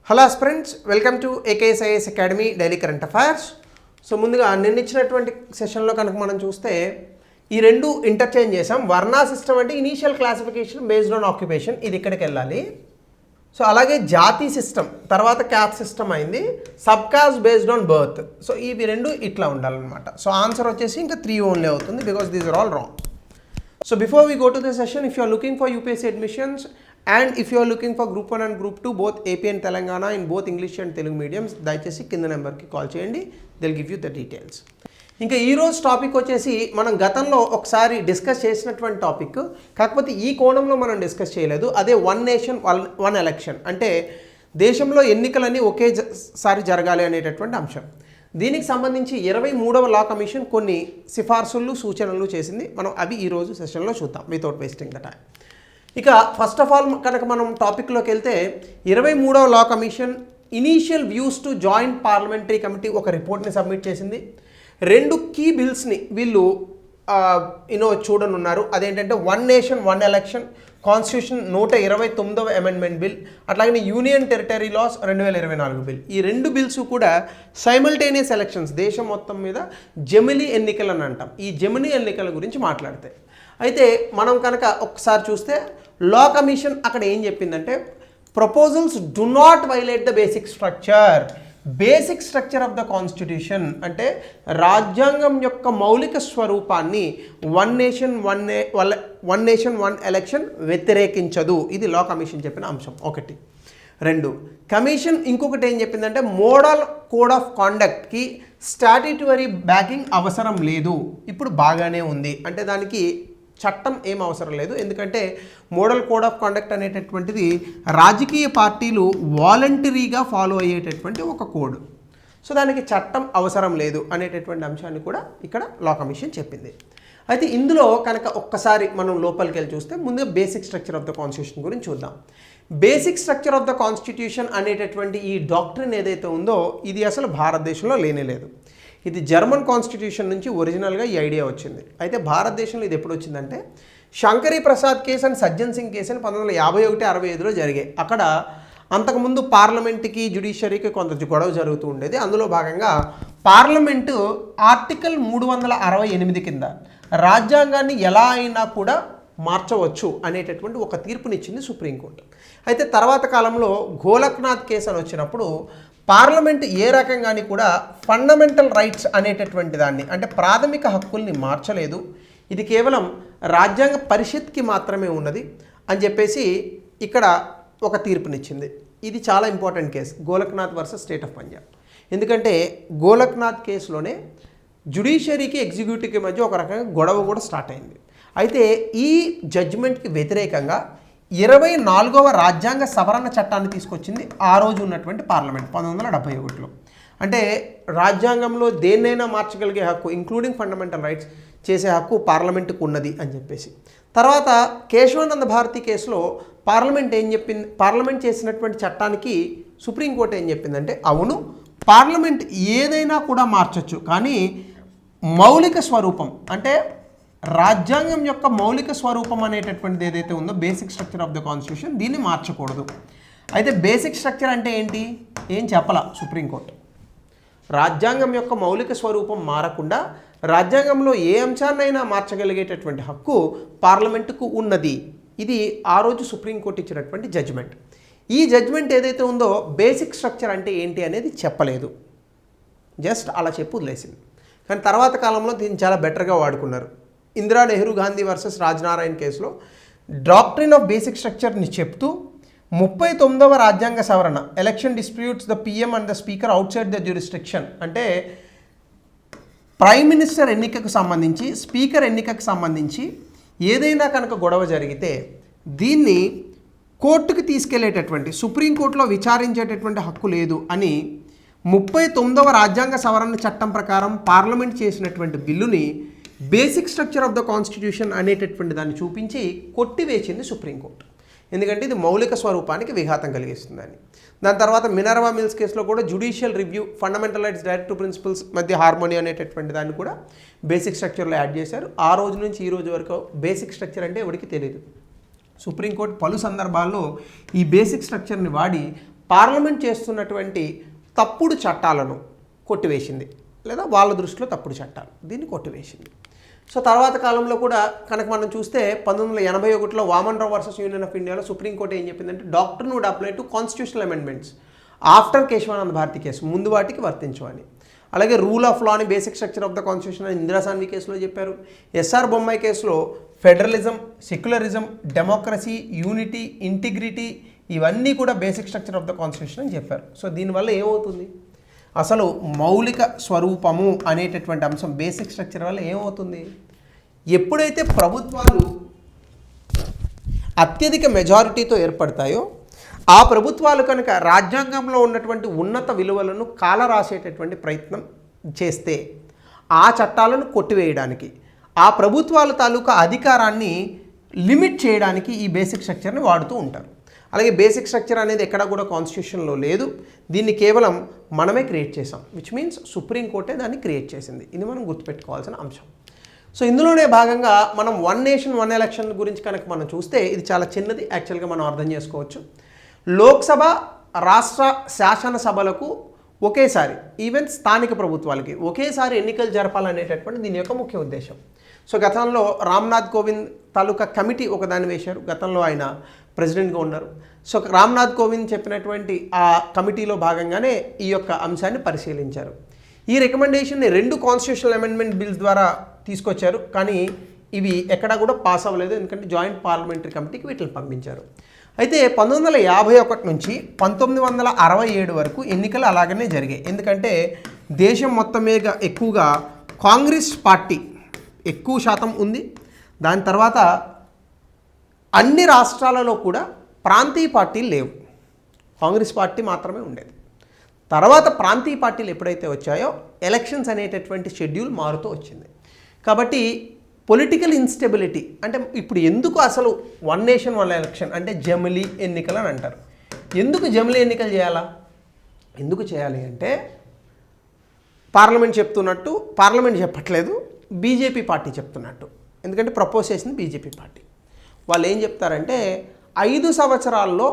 Hello friends, welcome to AKSIS academy daily current affairs. So ముందుగా నిన్నిచ్చినటువంటి సెషన్లో కనుక మనం చూస్తే ఈ రెండు ఇంటర్చేంజ్ చేసాం. వర్ణా సిస్టమ్ అంటే initial classification based on occupation, ఇది ఇక్కడికి వెళ్ళాలి. సో అలాగే జాతి సిస్టమ్ తర్వాత క్యాస్ట్ సిస్టమ్ అయింది, sub caste based on birth. So ఇవి రెండు ఇట్లా ఉండాలన్నమాట. సో ఆన్సర్ వచ్చేసి ఇంకా 3 ఓన్లీ అవుతుంది because these are all wrong. So before we go to the session, if you are looking for UPSC admissions and if you are looking for Group 1 and Group 2 both AP and Telangana in both English and Telugu mediums, దయచేసి కింద నెంబర్కి call చేయండి, they'll give you the details. ఇంకా ఈరోజు topic వచ్చేసి మనం గతంలో ఒకసారి డిస్కస్ చేసినటువంటి టాపిక్, కాకపోతే ఈ కోణంలో మనం డిస్కస్ చేయలేదు. అదే వన్ నేషన్ వన్ ఎలక్షన్, అంటే దేశంలో ఎన్నికలన్నీ ఒకేసారి జరగాలి అనేటటువంటి అంశం. దీనికి సంబంధించి 23వ లా కమిషన్ కొన్ని సిఫార్సులు సూచనలు చేసింది. మనం అవి ఈరోజు సెషన్లో చూద్దాం వితౌట్ వేస్టింగ్ ద టైం. ఇక ఫస్ట్ ఆఫ్ ఆల్ కనుక మనం టాపిక్లోకి వెళ్తే 23వ law commission initial views to joint parliamentary committee ఒక రిపోర్ట్ని సబ్మిట్ చేసింది. 2 కీ బిల్స్ని వీళ్ళు చూడనున్నారు. అదేంటంటే one nation one election, constitution 129వ అమెండ్మెంట్ బిల్, అట్లాగే యూనియన్ టెరిటరీ లాస్ 2024 బిల్. ఈ 2 బిల్స్ కూడా సైమల్టేనియస్ ఎలక్షన్స్, దేశం మొత్తం మీద జమిలీ ఎన్నికలు అని అంటాం. ఈ జమిలీ ఎన్నికల గురించి మాట్లాడతాయి. అయితే మనం కనుక ఒకసారి చూస్తే లా కమిషన్ అక్కడ ఏం చెప్పిందంటే, proposals do not violate the basic structure of the constitution, అంటే రాజ్యాంగం యొక్క మౌలిక స్వరూపాన్ని వన్ నేషన్ వన్ ఎలక్షన్ వ్యతిరేకించదు. ఇది లా కమిషన్ చెప్పిన అంశం. 1. 2, కమిషన్ ఇంకొకటి ఏం చెప్పిందంటే, మోడల్ కోడ్ ఆఫ్ కాండక్ట్కి స్టాట్యూటరీ బ్యాకింగ్ అవసరం లేదు. ఇప్పుడు బాగానే ఉంది, అంటే దానికి చట్టం ఏం అవసరం లేదు. ఎందుకంటే మోడల్ కోడ్ ఆఫ్ కాండక్ట్ అనేటటువంటిది రాజకీయ పార్టీలు వాలంటరీగా ఫాలో అయ్యేటటువంటి ఒక కోడ్. సో దానికి చట్టం అవసరం లేదు అనేటటువంటి అంశాన్ని కూడా ఇక్కడ లా కమిషన్ చెప్పింది. అయితే ఇందులో కనుక ఒక్కసారి మనం లోపలికి వెళ్ళి చూస్తే ముందుగా basic structure of the constitution గురించి చూద్దాం. Basic structure of the constitution అనేటటువంటి ఈ డాక్ట్రిన్ ఏదైతే ఉందో ఇది అసలు భారతదేశంలో లేనేలేదు. ఇది జర్మన్ కాన్స్టిట్యూషన్ నుంచి ఒరిజినల్గా ఈ ఐడియా వచ్చింది. అయితే భారతదేశంలో ఇది ఎప్పుడు వచ్చిందంటే, Shankari Prasad case and Sajjan Singh case అని 1951-65లో జరిగాయి. అక్కడ అంతకుముందు పార్లమెంట్కి జ్యుడిషియరీకి కొంత గొడవ జరుగుతూ ఉండేది. అందులో భాగంగా పార్లమెంటు ఆర్టికల్ 368 కింద రాజ్యాంగాన్ని ఎలా అయినా కూడా మార్చవచ్చు అనేటటువంటి ఒక తీర్పునిచ్చింది సుప్రీంకోర్టు. అయితే తర్వాత కాలంలో గోలక్నాథ్ కేసు అని వచ్చినప్పుడు పార్లమెంట్ ఏ రకంగాని కూడా ఫండమెంటల్ రైట్స్ అనేటటువంటి దాన్ని, అంటే ప్రాథమిక హక్కుల్ని మార్చలేదు, ఇది కేవలం రాజ్యాంగ పరిషత్కి మాత్రమే ఉన్నది అని చెప్పేసి ఇక్కడ ఒక తీర్పునిచ్చింది. ఇది చాలా important case, Golaknath versus state of Punjab. ఎందుకంటే గోలక్నాథ్ కేసులోనే జ్యుడిషియరీకి ఎగ్జిక్యూటివ్కి మధ్య ఒక రకంగా గొడవ కూడా స్టార్ట్ అయింది. అయితే ఈ జడ్జిమెంట్కి వ్యతిరేకంగా 24వ రాజ్యాంగ సవరణ చట్టాన్ని తీసుకొచ్చింది ఆ రోజు ఉన్నటువంటి పార్లమెంట్ 1971లో. అంటే రాజ్యాంగంలో దేన్నైనా మార్చగలిగే హక్కు, ఇంక్లూడింగ్ ఫండమెంటల్ రైట్స్ చేసే హక్కు పార్లమెంటుకు ఉన్నది అని చెప్పేసి. తర్వాత కేశవానంద భారతి కేసులో పార్లమెంట్ ఏం చెప్పింది, పార్లమెంట్ చేసినటువంటి చట్టానికి సుప్రీంకోర్టు ఏం చెప్పిందంటే, అవును పార్లమెంట్ ఏదైనా కూడా మార్చచ్చు, కానీ మౌలిక స్వరూపం అంటే రాజ్యాంగం యొక్క మౌలిక స్వరూపం అనేటటువంటిది ఏదైతే ఉందో basic structure of the constitution, దీన్ని మార్చకూడదు. అయితే బేసిక్ స్ట్రక్చర్ అంటే ఏంటి, ఏం చెప్పాల సుప్రీంకోర్టు. రాజ్యాంగం యొక్క మౌలిక స్వరూపం మారకుండా రాజ్యాంగంలో ఏ అంశాన్నైనా మార్చగలిగేటటువంటి హక్కు పార్లమెంటుకు ఉన్నది. ఇది ఆ రోజు సుప్రీంకోర్టు ఇచ్చినటువంటి జడ్జిమెంట్. ఈ జడ్జిమెంట్ ఏదైతే ఉందో బేసిక్ స్ట్రక్చర్ అంటే ఏంటి అనేది చెప్పలేదు, జస్ట్ అలా చెప్పి వదిలేసింది. కానీ తర్వాత కాలంలో దీన్ని చాలా బెటర్గా వాడుకున్నారు. ఇందిరా నెహ్రూ గాంధీ వర్సెస్ రాజ్నారాయణ్ కేసులో డాక్ట్రిన్ ఆఫ్ బేసిక్ స్ట్రక్చర్ని చెప్తూ 39వ రాజ్యాంగ సవరణ, election disputes the PM and the speaker out side the jurisdiction, అంటే ప్రైమ్ మినిస్టర్ ఎన్నికకు సంబంధించి స్పీకర్ ఎన్నికకు సంబంధించి ఏదైనా కనుక గొడవ జరిగితే దీన్ని కోర్టుకు తీసుకెళ్లేటటువంటి, సుప్రీంకోర్టులో విచారించేటటువంటి హక్కు లేదు అని 39వ రాజ్యాంగ సవరణ చట్టం ప్రకారం పార్లమెంట్ చేసినటువంటి బిల్లుని basic structure of the constitution అనేటటువంటి దాన్ని చూపించి కొట్టివేసింది సుప్రీంకోర్టు. ఎందుకంటే ఇది మౌలిక స్వరూపానికి విఘాతం కలిగిస్తుందని. దాని తర్వాత మినర్వా మిల్స్ కేసులో కూడా judicial review, fundamental rights, directive principles మధ్య హార్మోనీ అనేటటువంటి దాన్ని కూడా బేసిక్ స్ట్రక్చర్లో యాడ్ చేశారు. ఆ రోజు నుంచి ఈ రోజు వరకు బేసిక్ స్ట్రక్చర్ అంటే ఎవరికి తెలియదు. సుప్రీంకోర్టు పలు సందర్భాల్లో ఈ బేసిక్ స్ట్రక్చర్ని వాడి పార్లమెంట్ చేస్తున్నటువంటి తప్పుడు చట్టాలను కొట్టివేసింది, లేదా వాళ్ళ దృష్టిలో తప్పుడు చట్టాలు దీన్ని కొట్టివేసింది. సో తర్వాత కాలంలో కూడా కనుక మనం చూస్తే 1981లో Waman Rao versus union of ఇండియాలో సుప్రీంకోర్టు ఏం చెప్పిందంటే doctrine would apply to constitutional amendments after Kesavananda Bharati case, ముందు వాటికి వర్తించవని. అలాగే రూల్ ఆఫ్ లా అని basic structure of the constitution అని ఇందిరాసాన్వి కేసులో చెప్పారు. ఎస్ఆర్ బొమ్మాయి కేసులో federalism, secularism, democracy, unity, integrity ఇవన్నీ కూడా basic structure of the constitution అని చెప్పారు. సో దీనివల్ల ఏమవుతుంది, అసలు మౌలిక స్వరూపము అనేటటువంటి అంశం బేసిక్ స్ట్రక్చర్ వల్ల ఏమవుతుంది, ఎప్పుడైతే ప్రభుత్వాలు అత్యధిక మెజారిటీతో ఏర్పడతాయో ఆ ప్రభుత్వాలు కనుక రాజ్యాంగంలో ఉన్నటువంటి ఉన్నత విలువలను కాలరాసేటటువంటి ప్రయత్నం చేస్తే ఆ చట్టాలను కొట్టివేయడానికి, ఆ ప్రభుత్వాల తాలూకా అధికారాన్ని లిమిట్ చేయడానికి ఈ బేసిక్ స్ట్రక్చర్ని వాడుతూ ఉంటారు. అలాగే బేసిక్ స్ట్రక్చర్ అనేది ఎక్కడ కూడా కాన్స్టిట్యూషన్లో లేదు, దీన్ని కేవలం మనమే క్రియేట్ చేసాం, విచ్ మీన్స్ సుప్రీంకోర్టే దాన్ని క్రియేట్ చేసింది. ఇది మనం గుర్తుపెట్టుకోవాల్సిన అంశం. సో ఇందులోనే భాగంగా మనం వన్ నేషన్ వన్ ఎలక్షన్ గురించి కనుక మనం చూస్తే ఇది చాలా చిన్నది, యాక్చువల్గా మనం అర్థం చేసుకోవచ్చు. లోక్సభ, రాష్ట్ర శాసనసభలకు ఒకేసారి, ఈవెన్ స్థానిక ప్రభుత్వాలకి ఒకేసారి ఎన్నికలు జరపాలనేటటువంటి దీని యొక్క ముఖ్య ఉద్దేశం. సో గతంలో రామ్నాథ్ కోవింద్ తాలూకా కమిటీ ఒకదాన్ని వేశారు, గతంలో ఆయన ప్రెసిడెంట్గా ఉన్నారు. సో రామ్నాథ్ కోవింద్ చెప్పినటువంటి ఆ కమిటీలో భాగంగానే ఈ యొక్క అంశాన్ని పరిశీలించారు. ఈ రికమెండేషన్ని 2 కాన్స్టిట్యూషనల్ అమెండ్మెంట్ బిల్స్ ద్వారా తీసుకొచ్చారు, కానీ ఇవి ఎక్కడా కూడా పాస్ అవ్వలేదు, ఎందుకంటే జాయింట్ పార్లమెంటరీ కమిటీకి వీటిని పంపించారు. అయితే 1951 నుంచి 1967 వరకు ఎన్నికలు అలాగనే జరిగాయి. ఎందుకంటే దేశం మొత్తం మీద ఎక్కువగా కాంగ్రెస్ పార్టీ ఎక్కువ శాతం ఉంది. దాని తర్వాత అన్ని రాష్ట్రాలలో కూడా ప్రాంతీయ పార్టీలు లేవు, కాంగ్రెస్ పార్టీ మాత్రమే ఉండేది. తర్వాత ప్రాంతీయ పార్టీలు ఎప్పుడైతే వచ్చాయో ఎలక్షన్స్ అనేటటువంటి షెడ్యూల్ మారుతూ వచ్చింది. కాబట్టి పొలిటికల్ ఇన్స్టెబిలిటీ అంటే ఇప్పుడు ఎందుకు అసలు వన్ నేషన్ వన్ ఎలక్షన్ అంటే జమిలీ ఎన్నికలు అని అంటారు. ఎందుకు జమిలీ ఎన్నికలు చేయాలా, ఎందుకు చేయాలి అంటే పార్లమెంట్ చెప్తున్నట్టు, పార్లమెంట్ చెప్పట్లేదు, బీజేపీ పార్టీ చెప్తున్నట్టు. ఎందుకంటే ప్రపోజ్ చేసింది బీజేపీ పార్టీ. వాళ్ళు ఏం చెప్తారంటే 5 సంవత్సరాల్లో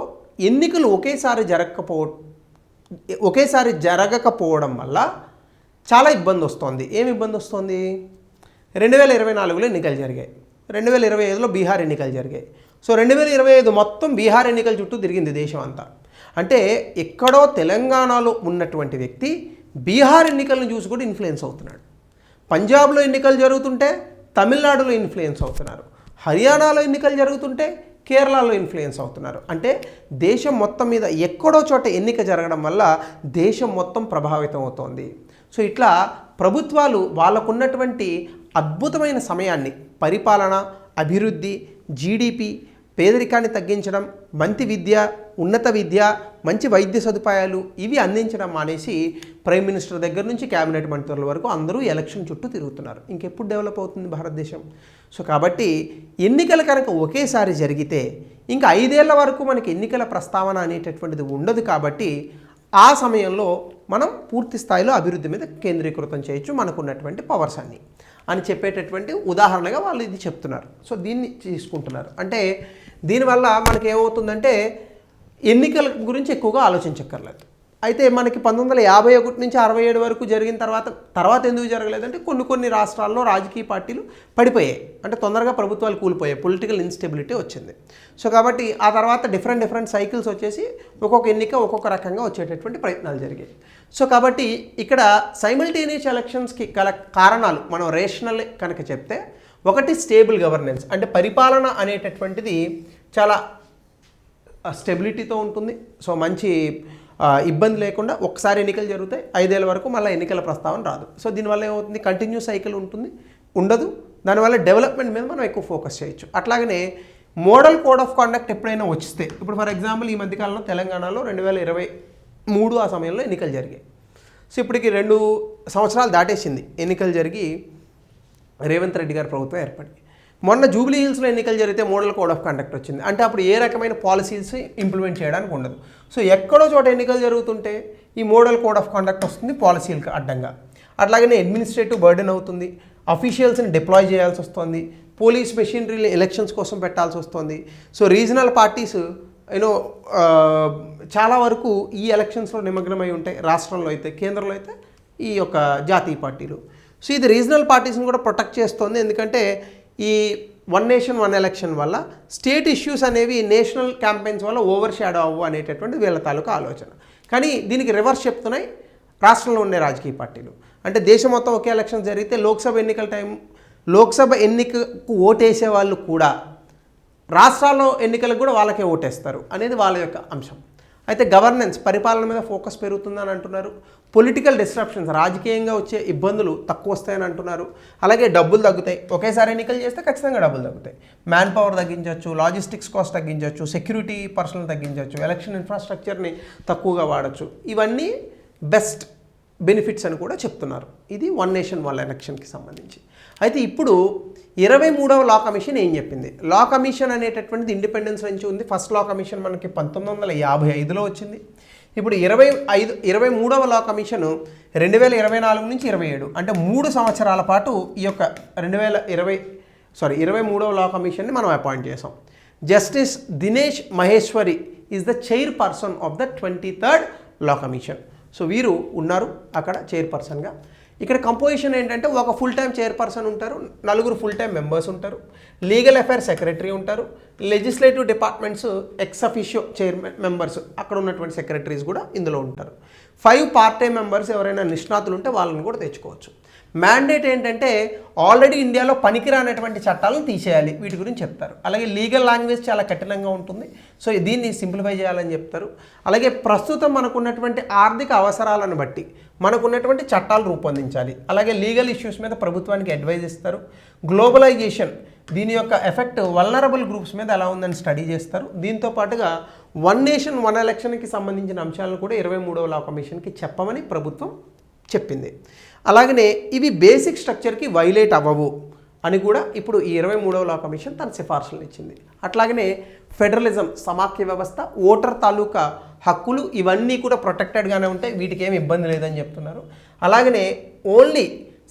ఎన్నికలు ఒకేసారి జరగకపోవడం వల్ల చాలా ఇబ్బంది వస్తుంది. ఏమి ఇబ్బంది వస్తుంది, 2024లో ఎన్నికలు జరిగాయి, 2025లో బీహార్ ఎన్నికలు జరిగాయి. సో 2025 మొత్తం బీహార్ ఎన్నికల చుట్టూ తిరిగింది దేశం అంతా. అంటే ఎక్కడో తెలంగాణలో ఉన్నటువంటి వ్యక్తి బీహార్ ఎన్నికలను చూసి కూడా ఇన్ఫ్లుయెన్స్ అవుతున్నాడు. పంజాబ్లో ఎన్నికలు జరుగుతుంటే తమిళనాడులో ఇన్ఫ్లుయెన్స్ అవుతున్నారు, హర్యానాలో ఎన్నికలు జరుగుతుంటే కేరళలో ఇన్ఫ్లుయెన్స్ అవుతున్నారు. అంటే దేశం మొత్తం మీద ఎక్కడో చోట ఎన్నిక జరగడం వల్ల దేశం మొత్తం ప్రభావితం అవుతోంది. సో ఇట్లా ప్రభుత్వాలు వాళ్ళకున్నటువంటి అద్భుతమైన సమయాన్ని పరిపాలన, అభివృద్ధి, జీడిపి, పేదరికాన్ని తగ్గించడం, మంచి విద్య, ఉన్నత విద్య, మంచి వైద్య సదుపాయాలు ఇవి అందించడం మానేసి ప్రైమ్ మినిస్టర్ దగ్గర నుంచి క్యాబినెట్ మంత్రుల వరకు అందరూ ఎలక్షన్ చుట్టూ తిరుగుతున్నారు. ఇంకెప్పుడు డెవలప్ అవుతుంది భారతదేశం? సో కాబట్టి ఎన్నికలు కనుక ఒకేసారి జరిగితే ఇంకా 5 ఏళ్ల వరకు మనకి ఎన్నికల ప్రస్తావన అనేటటువంటిది ఉండదు. కాబట్టి ఆ సమయంలో మనం పూర్తి స్థాయిలో అభివృద్ధి మీద కేంద్రీకృతం చేయొచ్చు మనకున్నటువంటి పవర్స్ అన్నీ అని చెప్పేటటువంటి ఉదాహరణగా వాళ్ళు ఇది చెప్తున్నారు. సో దీన్ని తీసుకుంటున్నారు. అంటే దీనివల్ల మనకి ఏమవుతుందంటే ఎన్నికల గురించి ఎక్కువగా ఆలోచించక్కర్లేదు. అయితే మనకి 1951 నుంచి 67 వరకు జరిగిన తర్వాత ఎందుకు జరగలేదంటే కొన్ని రాష్ట్రాల్లో రాజకీయ పార్టీలు పడిపోయాయి, అంటే తొందరగా ప్రభుత్వాలు కూలిపోయాయి, పొలిటికల్ ఇన్స్టెబిలిటీ వచ్చింది. సో కాబట్టి ఆ తర్వాత డిఫరెంట్ సైకిల్స్ వచ్చేసి ఒక్కొక్క ఎన్నిక ఒక్కొక్క రకంగా వచ్చేటటువంటి ప్రయత్నాలు జరిగాయి. సో కాబట్టి ఇక్కడ సైమల్టేనియస్ ఎలక్షన్స్కి గల కారణాలు మనం రేషనల్ కనుక చెప్తే, ఒకటి స్టేబుల్ గవర్నెన్స్, అంటే పరిపాలన అనేటటువంటిది చాలా స్టెబిలిటీతో ఉంటుంది. సో మంచి ఇబ్బంది లేకుండా ఒకసారి ఎన్నికలు జరుగుతాయి, 5 ఏళ్ల వరకు మళ్ళీ ఎన్నికల ప్రస్తావన రాదు. సో దీనివల్ల ఏమవుతుంది, కంటిన్యూ సైకిల్ ఉండదు. దానివల్ల డెవలప్మెంట్ మీద మనం ఎక్కువ ఫోకస్ చేయొచ్చు. అట్లాగనే మోడల్ కోడ్ ఆఫ్ కాండక్ట్ ఎప్పుడైనా వస్తే, ఇప్పుడు ఫర్ ఎగ్జాంపుల్ ఈ మధ్యకాలంలో తెలంగాణలో 2023 ఆ సమయంలో ఎన్నికలు జరిగాయి. సో ఇప్పటికి 2 సంవత్సరాలు దాటేసింది ఎన్నికలు జరిగి రేవంత్ రెడ్డి గారి ప్రభుత్వం ఏర్పడి. మొన్న జూబ్లీ హిల్స్లో ఎన్నికలు జరిగితే మోడల్ కోడ్ ఆఫ్ కండక్ట్ వచ్చింది. అంటే అప్పుడు ఏ రకమైన పాలసీస్ ఇంప్లిమెంట్ చేయడానికి ఉండదు. సో ఎక్కడో చోట ఎన్నికలు జరుగుతుంటే ఈ మోడల్ కోడ్ ఆఫ్ కండక్ట్ వస్తుంది పాలసీలకు అడ్డంగా. అట్లాగనే అడ్మినిస్ట్రేటివ్ బర్డెన్ అవుతుంది, అఫీషియల్స్ని డిప్లాయ్ చేయాల్సి వస్తుంది, పోలీస్ మెషినరీని ఎలక్షన్స్ కోసం పెట్టాల్సి వస్తుంది. సో రీజనల్ పార్టీస్ యూనో చాలా వరకు ఈ ఎలక్షన్స్లో నిమగ్నమై ఉంటాయి. రాష్ట్రంలో అయితే, కేంద్రంలో అయితే ఈ యొక్క జాతీయ పార్టీలు. సో ఇది రీజనల్ పార్టీస్ని కూడా ప్రొటెక్ట్ చేస్తుంది. ఎందుకంటే ఈ వన్ నేషన్ వన్ ఎలక్షన్ వల్ల స్టేట్ ఇష్యూస్ అనేవి నేషనల్ క్యాంపెయిన్స్ వల్ల ఓవర్ షాడో అవ్వు అనేటటువంటి వీళ్ళ తాలూకా ఆలోచన. కానీ దీనికి రివర్స్ చెప్తున్నాయి రాష్ట్రంలో ఉండే రాజకీయ పార్టీలు. అంటే దేశం మొత్తం ఒకే ఎలక్షన్ జరిగితే లోక్సభ ఎన్నికకు ఓటేసే వాళ్ళు కూడా రాష్ట్రాల్లో ఎన్నికలకు కూడా వాళ్ళకే ఓటేస్తారు అనేది వాళ్ళ యొక్క అంశం. అయితే గవర్నెన్స్, పరిపాలన మీద ఫోకస్ పెరుగుతుందని అంటున్నారు. పొలిటికల్ డిస్ట్రప్షన్స్, రాజకీయంగా వచ్చే ఇబ్బందులు తక్కువ వస్తాయని అంటున్నారు. అలాగే డబ్బులు తగ్గుతాయి. ఒకేసారి ఎన్నికలు చేస్తే ఖచ్చితంగా డబ్బులు తగ్గుతాయి. మ్యాన్ పవర్ తగ్గించవచ్చు, లాజిస్టిక్స్ కాస్ట్ తగ్గించవచ్చు, సెక్యూరిటీ పర్సనల్ తగ్గించవచ్చు, ఎలక్షన్ ఇన్ఫ్రాస్ట్రక్చర్ని తక్కువగా వాడచ్చు. ఇవన్నీ బెస్ట్ బెనిఫిట్స్ అని కూడా చెప్తున్నారు. ఇది వన్ నేషన్ వన్ ఎలక్షన్కి సంబంధించి. అయితే ఇప్పుడు 23వ లా కమిషన్ ఏం చెప్పింది? లా కమిషన్ అనేటటువంటిది ఇండిపెండెన్స్ నుంచి ఉంది. ఫస్ట్ లా కమిషన్ మనకి 1955లో వచ్చింది. ఇప్పుడు 23వ లా కమిషన్ 2024 నుంచి 27, అంటే 3 సంవత్సరాల పాటు ఈ యొక్క 23వ లా కమిషన్ని మనం అపాయింట్ చేసాం. Justice Dinesh Maheshwari is the chairperson of the 23rd law commission. So వీరు ఉన్నారు అక్కడ చైర్పర్సన్గా. ఇక్కడ కంపోజిషన్ ఏంటంటే ఒక ఫుల్ టైం చైర్పర్సన్ ఉంటారు, 4 ఫుల్ టైం మెంబర్స్ ఉంటారు, లీగల్ అఫైర్స్ సెక్రటరీ ఉంటారు, legislative departments ex officio chairman members, అక్కడ ఉన్నటువంటి సెక్రటరీస్ కూడా ఇందులో ఉంటారు. 5 పార్ట్ టైం మెంబర్స్ ఎవరైనా నిష్ణాతులు ఉంటే వాళ్ళని కూడా తెచ్చుకోవచ్చు. మ్యాండేట్ ఏంటంటే ఆల్రెడీ ఇండియాలో పనికిరానటువంటి చట్టాలను తీసేయాలి, వీటి గురించి చెప్తారు. అలాగే లీగల్ లాంగ్వేజ్ చాలా కఠినంగా ఉంటుంది, సో దీన్ని సింప్లిఫై చేయాలని చెప్తారు. అలాగే ప్రస్తుతం మనకున్నటువంటి ఆర్థిక అవసరాలను బట్టి మనకున్నటువంటి చట్టాలు రూపొందించాలి. అలాగే లీగల్ ఇష్యూస్ మీద ప్రభుత్వానికి అడ్వైజ్ ఇస్తారు. గ్లోబలైజేషన్, దీని యొక్క ఎఫెక్ట్ వల్నరబుల్ గ్రూప్స్ మీద ఎలా ఉందని స్టడీ చేస్తారు. దీంతో పాటుగా వన్ నేషన్ వన్ ఎలక్షన్కి సంబంధించిన అంశాలను కూడా 23వ లా కమిషన్కి చెప్పమని ప్రభుత్వం చెప్పింది. అలాగనే ఇవి బేసిక్ స్ట్రక్చర్కి వైలేట్ అవ్వవు అని కూడా ఇప్పుడు ఈ 23వ లా కమిషన్ తన సిఫార్సులు ఇచ్చింది. అట్లాగనే ఫెడరలిజం, సమాఖ్య వ్యవస్థ, ఓటర్ తాలూకా హక్కులు ఇవన్నీ కూడా ప్రొటెక్టెడ్గానే ఉంటాయి, వీటికి ఏమి ఇబ్బంది లేదని చెప్తున్నారు. అలాగనే only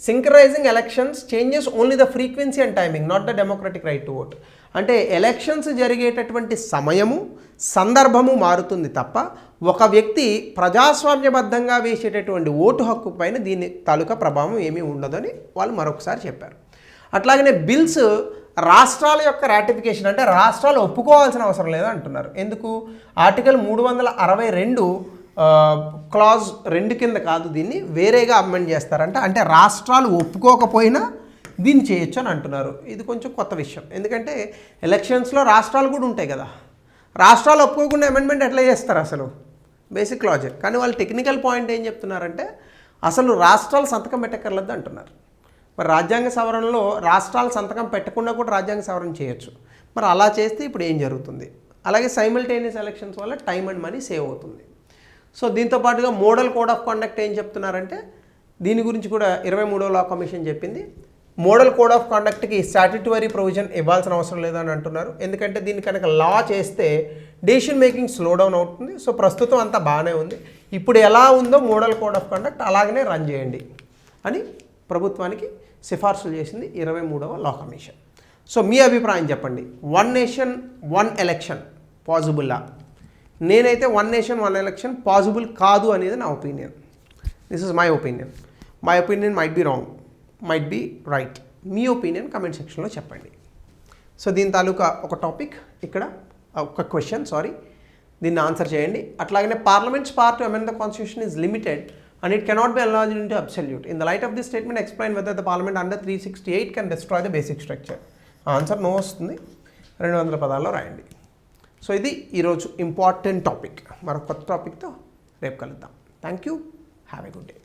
synchronising elections changes only the frequency and timing, not the democratic right to vote. అంటే ఎలక్షన్స్ జరిగేటటువంటి సమయము, సందర్భము మారుతుంది తప్ప ఒక వ్యక్తి ప్రజాస్వామ్యబద్ధంగా వేసేటటువంటి ఓటు హక్కు పైన దీని తాలూకా ప్రభావం ఏమీ ఉండదని వాళ్ళు మరొకసారి చెప్పారు. అట్లాగనే బిల్స్ రాష్ట్రాల యొక్క రాటిఫికేషన్, అంటే రాష్ట్రాలు ఒప్పుకోవాల్సిన అవసరం లేదు అంటున్నారు. ఎందుకు? ఆర్టికల్ 362 క్లాజ్ 2 కింద కాదు, దీన్ని వేరేగా అమెండ్ చేస్తారంట. అంటే రాష్ట్రాలు ఒప్పుకోకపోయినా దీన్ని చేయొచ్చు అని అంటున్నారు. ఇది కొంచెం కొత్త విషయం, ఎందుకంటే ఎలక్షన్స్లో రాష్ట్రాలు కూడా ఉంటాయి కదా. రాష్ట్రాలు ఒప్పుకోకుండా అమెండ్మెంట్ ఎట్లా చేస్తారు అసలు? Basic logic. కానీ వాళ్ళు టెక్నికల్ పాయింట్ ఏం చెప్తున్నారంటే అసలు రాష్ట్రాలు సంతకం పెట్టక్కర్లేదు అంటున్నారు. మరి రాజ్యాంగ సవరణలో రాష్ట్రాలు సంతకం పెట్టకుండా కూడా రాజ్యాంగ సవరణ చేయొచ్చు. మరి అలా చేస్తే ఇప్పుడు ఏం జరుగుతుంది? అలాగే సైమల్టేనియస్ ఎలక్షన్స్ వల్ల టైం అండ్ మనీ సేవ్ అవుతుంది. సో దీంతో పాటుగా మోడల్ కోడ్ ఆఫ్ కండక్ట్ ఏం చెప్తున్నారంటే దీని గురించి కూడా 23వ లా కమిషన్ చెప్పింది. మోడల్ కోడ్ ఆఫ్ కండక్ట్కి స్టాట్యుటరీ ప్రొవిజన్ ఇవ్వాల్సిన అవసరం లేదని అంటున్నారు. ఎందుకంటే దీన్ని కనుక లా చేస్తే డెసిషన్ మేకింగ్ స్లో డౌన్ అవుతుంది. సో ప్రస్తుతం అంతా బాగానే ఉంది, ఇప్పుడు ఎలా ఉందో మోడల్ కోడ్ ఆఫ్ కండక్ట్ అలాగనే రన్ చేయండి అని ప్రభుత్వానికి సిఫార్సులు చేసింది 23వ లా కమిషన్. సో మీ అభిప్రాయం చెప్పండి. వన్ నేషన్ వన్ ఎలక్షన్ పాసిబుల్లా? నేనైతే one nation one election possible కాదు అనేది నా opinion. This is my opinion. My opinion might be wrong, might be right. మీ ఒపీనియన్ కమెంట్ సెక్షన్లో చెప్పండి. సో దీని తాలూకా ఒక టాపిక్ ఇక్కడ, ఒక క్వశ్చన్ దీన్ని ఆన్సర్ చేయండి. అట్లాగనే parliaments power to amend the constitution is limited and it cannot be enlarged into absolute. In the light of this statement, explain whether the parliament under 368 can destroy the basic structure. Answer no వస్తుంది, 200 పదాల్లో రాయండి. So ఇది ఈరోజు important topic. మరొక కొత్త టాపిక్తో రేపు కలుద్దాం. Thank you, have a good day.